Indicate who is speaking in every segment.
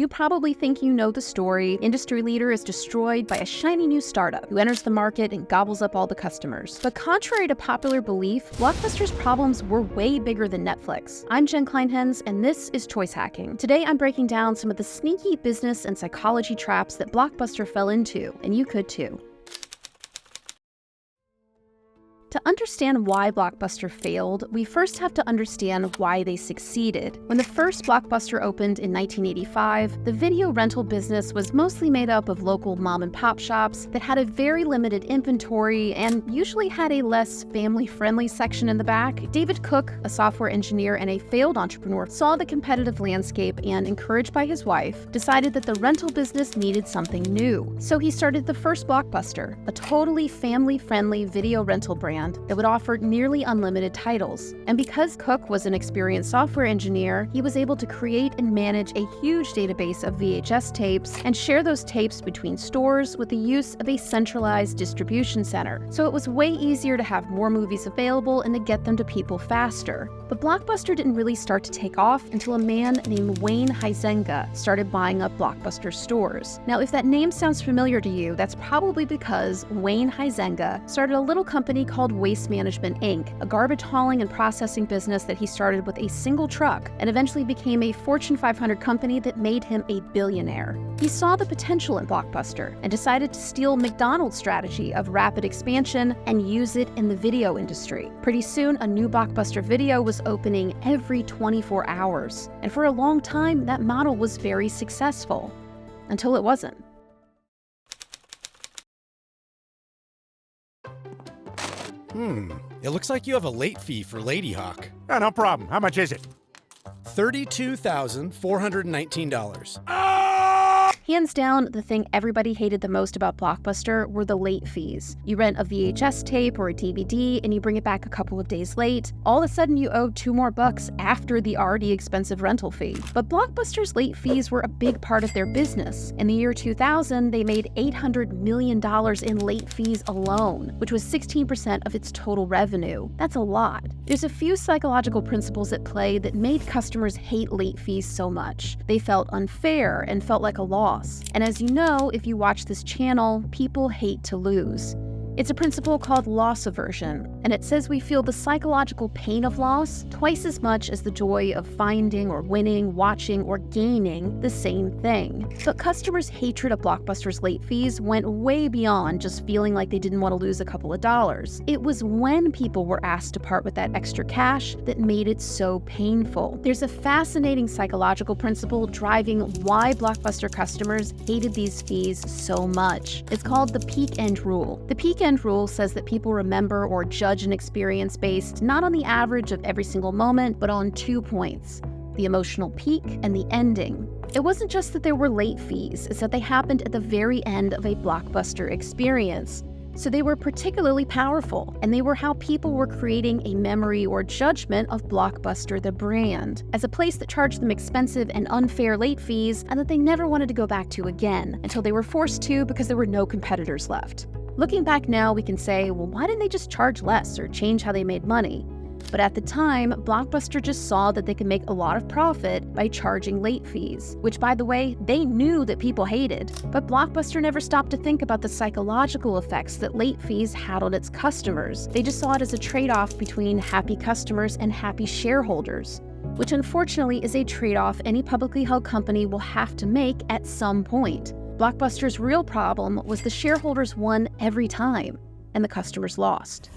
Speaker 1: You probably think you know the story. Industry leader is destroyed by a shiny new startup who enters the market and gobbles up all the customers. But contrary to popular belief, Blockbuster's problems were way bigger than Netflix. I'm Jen Clinehens, and this is Choice Hacking. Today, I'm breaking down some of the sneaky business and psychology traps that Blockbuster fell into, and you could too. To understand why Blockbuster failed, we first have to understand why they succeeded. When the first Blockbuster opened in 1985, the video rental business was mostly made up of local mom-and-pop shops that had a very limited inventory and usually had a less family-friendly section in the back. David Cook, a software engineer and a failed entrepreneur, saw the competitive landscape and, encouraged by his wife, decided that the rental business needed something new. So he started the first Blockbuster, a totally family-friendly video rental brand that would offer nearly unlimited titles. And because Cook was an experienced software engineer, he was able to create and manage a huge database of VHS tapes and share those tapes between stores with the use of a centralized distribution center. So it was way easier to have more movies available and to get them to people faster. But Blockbuster didn't really start to take off until a man named Wayne Huizenga started buying up Blockbuster stores. Now, if that name sounds familiar to you, that's probably because Wayne Huizenga started a little company called Waste Management, Inc., a garbage hauling and processing business that he started with a single truck and eventually became a Fortune 500 company that made him a billionaire. He saw the potential in Blockbuster and decided to steal McDonald's strategy of rapid expansion and use it in the video industry. Pretty soon, a new Blockbuster Video was opening every 24 hours. And for a long time, that model was very successful. Until it wasn't.
Speaker 2: It looks like you have a late fee for Lady Hawk.
Speaker 3: Oh, no problem. How much is it?
Speaker 2: $32,419.
Speaker 1: Hands down, the thing everybody hated the most about Blockbuster were the late fees. You rent a VHS tape or a DVD and you bring it back a couple of days late. All of a sudden you owe $2 more after the already expensive rental fee. But Blockbuster's late fees were a big part of their business. In the year 2000, they made $800 million in late fees alone, which was 16% of its total revenue. That's a lot. There's a few psychological principles at play that made customers hate late fees so much. They felt unfair and felt like a loss. And as you know, if you watch this channel, people hate to lose. It's a principle called loss aversion, and it says we feel the psychological pain of loss twice as much as the joy of finding or winning, watching, or gaining the same thing. But customers' hatred of Blockbuster's late fees went way beyond just feeling like they didn't want to lose a couple of dollars. It was when people were asked to part with that extra cash that made it so painful. There's a fascinating psychological principle driving why Blockbuster customers hated these fees so much. It's called the peak end rule. The peak end rule says that people remember or judge an experience based not on the average of every single moment, but on 2 points: the emotional peak and the ending. It wasn't just that there were late fees, it's that they happened at the very end of a Blockbuster experience. So they were particularly powerful, and they were how people were creating a memory or judgment of Blockbuster the brand, as a place that charged them expensive and unfair late fees and that they never wanted to go back to again, until they were forced to because there were no competitors left. Looking back now, we can say, well, why didn't they just charge less or change how they made money? But at the time, Blockbuster just saw that they could make a lot of profit by charging late fees, which, by the way, they knew that people hated. But Blockbuster never stopped to think about the psychological effects that late fees had on its customers. They just saw it as a trade-off between happy customers and happy shareholders, which unfortunately is a trade-off any publicly held company will have to make at some point. Blockbuster's real problem was the shareholders won every time, and the customers lost.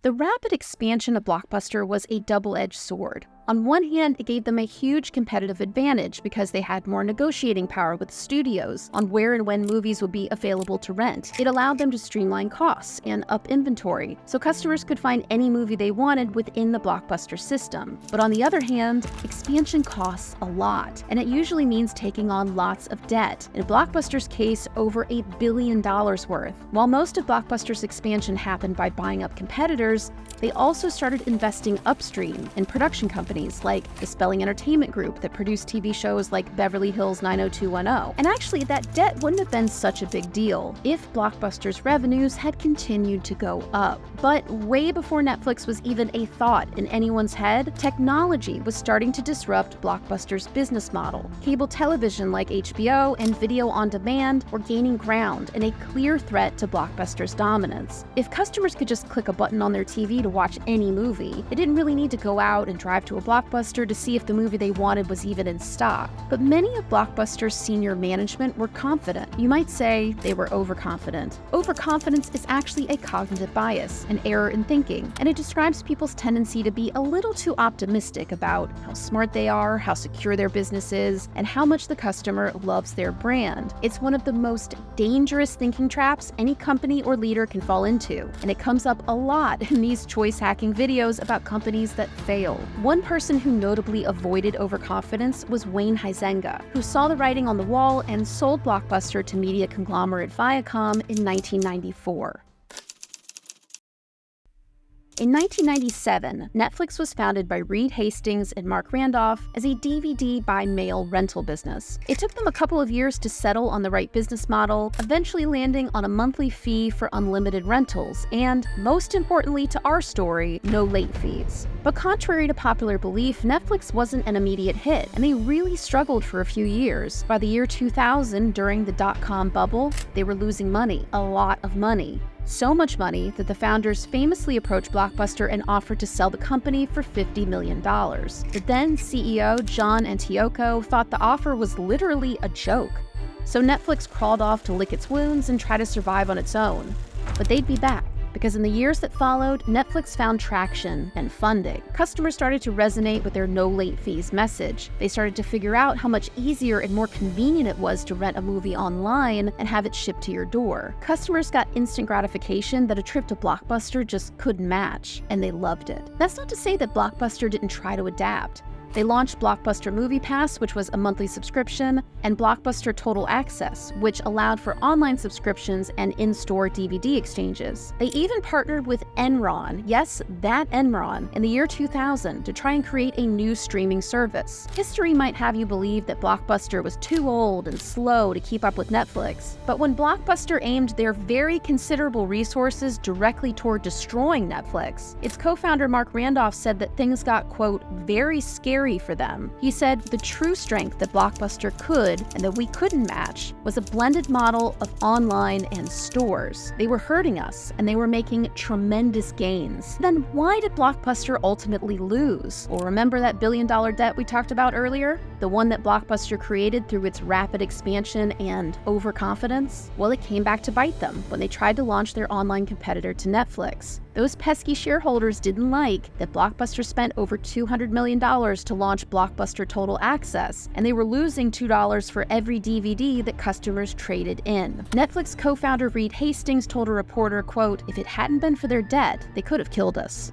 Speaker 1: The rapid expansion of Blockbuster was a double-edged sword. On one hand, it gave them a huge competitive advantage because they had more negotiating power with studios on where and when movies would be available to rent. It allowed them to streamline costs and up inventory, so customers could find any movie they wanted within the Blockbuster system. But on the other hand, expansion costs a lot, and it usually means taking on lots of debt. In Blockbuster's case, over $8 billion worth. While most of Blockbuster's expansion happened by buying up competitors, they also started investing upstream in production companies companies like the Spelling Entertainment Group that produced TV shows like Beverly Hills 90210. And actually, that debt wouldn't have been such a big deal if Blockbuster's revenues had continued to go up. But way before Netflix was even a thought in anyone's head, technology was starting to disrupt Blockbuster's business model. Cable television like HBO and video on demand were gaining ground and a clear threat to Blockbuster's dominance. If customers could just click a button on their TV to watch any movie, they didn't really need to go out and drive to a Blockbuster to see if the movie they wanted was even in stock. But many of Blockbuster's senior management were confident. You might say they were overconfident. Overconfidence is actually a cognitive bias, an error in thinking, and it describes people's tendency to be a little too optimistic about how smart they are, how secure their business is, and how much the customer loves their brand. It's one of the most dangerous thinking traps any company or leader can fall into, and it comes up a lot in these choice hacking videos about companies that failed. One person who notably avoided overconfidence was Wayne Huizenga, who saw the writing on the wall and sold Blockbuster to media conglomerate Viacom in 1994. In 1997, Netflix was founded by Reed Hastings and Mark Randolph as a DVD by mail rental business. It took them a couple of years to settle on the right business model, eventually landing on a monthly fee for unlimited rentals, and, most importantly to our story, no late fees. But contrary to popular belief, Netflix wasn't an immediate hit, and they really struggled for a few years. By the year 2000, during the dot-com bubble, they were losing money, a lot of money. So much money that the founders famously approached Blockbuster and offered to sell the company for $50 million. The then CEO, John Antioco, thought the offer was literally a joke. So Netflix crawled off to lick its wounds and try to survive on its own. But they'd be back, because in the years that followed, Netflix found traction and funding. Customers started to resonate with their no late fees message. They started to figure out how much easier and more convenient it was to rent a movie online and have it shipped to your door. Customers got instant gratification that a trip to Blockbuster just couldn't match, and they loved it. That's not to say that Blockbuster didn't try to adapt. They launched Blockbuster Movie Pass, which was a monthly subscription, and Blockbuster Total Access, which allowed for online subscriptions and in-store DVD exchanges. They even partnered with Enron, yes, that Enron, in the year 2000 to try and create a new streaming service. History might have you believe that Blockbuster was too old and slow to keep up with Netflix, but when Blockbuster aimed their very considerable resources directly toward destroying Netflix, its co-founder Mark Randolph said that things got, quote, very scary for them. He said the true strength that Blockbuster could and that we couldn't match was a blended model of online and stores. They were hurting us and they were making tremendous gains. Then why did Blockbuster ultimately lose? Well, remember that billion-dollar debt we talked about earlier? The one that Blockbuster created through its rapid expansion and overconfidence? Well, it came back to bite them when they tried to launch their online competitor to Netflix. Those pesky shareholders didn't like that Blockbuster spent over $200 million to launch Blockbuster Total Access, and they were losing $2 for every DVD that customers traded in. Netflix co-founder Reed Hastings told a reporter, quote, "If it hadn't been for their debt, they could have killed us."